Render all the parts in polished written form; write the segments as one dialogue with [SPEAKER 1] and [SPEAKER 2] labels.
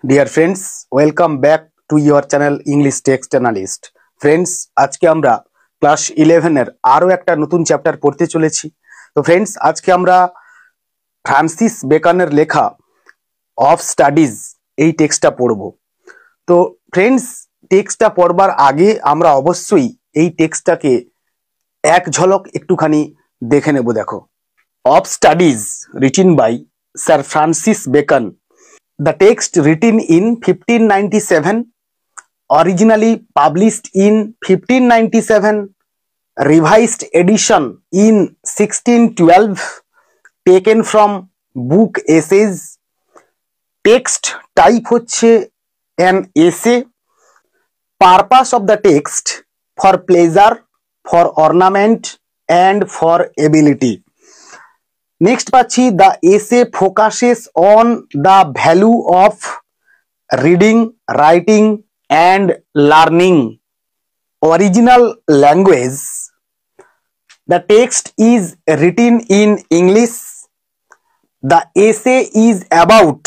[SPEAKER 1] Dear friends, welcome back to your channel English Text Analyst. Friends, আজকে আমরা class 11 এর আরো একটা নতুন চ্যাপ্টার পড়তে চলেছি। তো ফ্রেন্ডস, আজকে আমরা ফ্রান্সিস বেকনের লেখা অফ স্টাডিজ এই টেক্সটটা পড়ব। তো ফ্রেন্ডস, টেক্সটটা পড়বার আগে আমরা অবশ্যই এই টেক্সটটাকে এক ঝলক একটুখানি দেখে নেব। দেখো, of studies written by sir Francis Bacon. The text written in 1597, originally published in 1597, revised edition in 1612, taken from book essays. Text type হচ্ছে an essay. Purpose of the text for pleasure, for ornament and for ability. Next পাচ্ছি, the essay focuses on the value of reading, writing and learning. Original language. The text is written in English. The essay is about.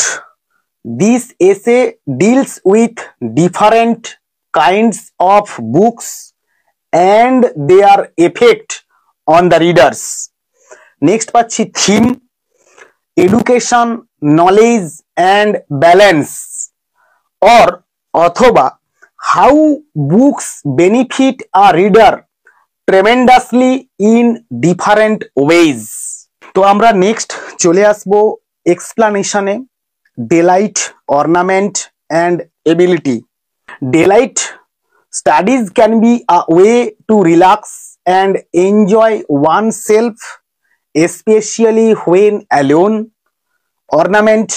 [SPEAKER 1] This essay deals with different kinds of books and their effect on the readers. Next পাচ্ছি theme, education, knowledge and balance, or অথবা how books benefit a reader tremendously in different ways. তো আমরা next চলে আসবো এক্সপ্লানেশনে। Delight, ornament and ability. Delight, studies can be a way to relax and enjoy oneself, especially when alone. Ornament,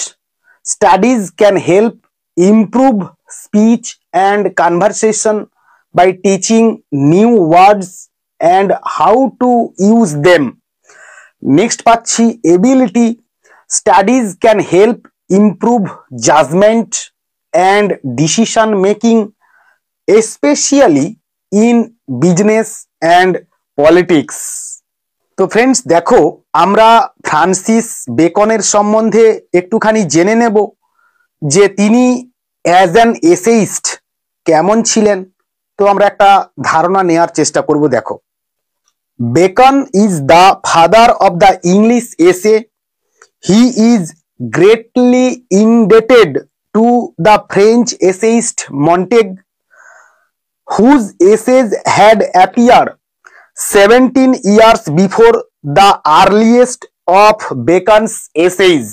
[SPEAKER 1] studies can help improve speech and conversation by teaching new words and how to use them. Next পাচ্ছি ability, studies can help improve judgment and decision making, especially in business and politics. তো friends, দেখো, আমরা Francis বেকনের সম্বন্ধে একটুখানি জেনে নেব যে তিনি অ্যাজ অ্যান এসেইস্ট কেমন ছিলেন। তো আমরা একটা ধারণা নেওয়ার চেষ্টা করব। দেখো, Bacon is the father of the English essay. He is greatly indebted to the French essayist Montaigne, whose essays had appear 17 years before the earliest of Bacon's essays.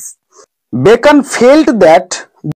[SPEAKER 1] Bacon felt that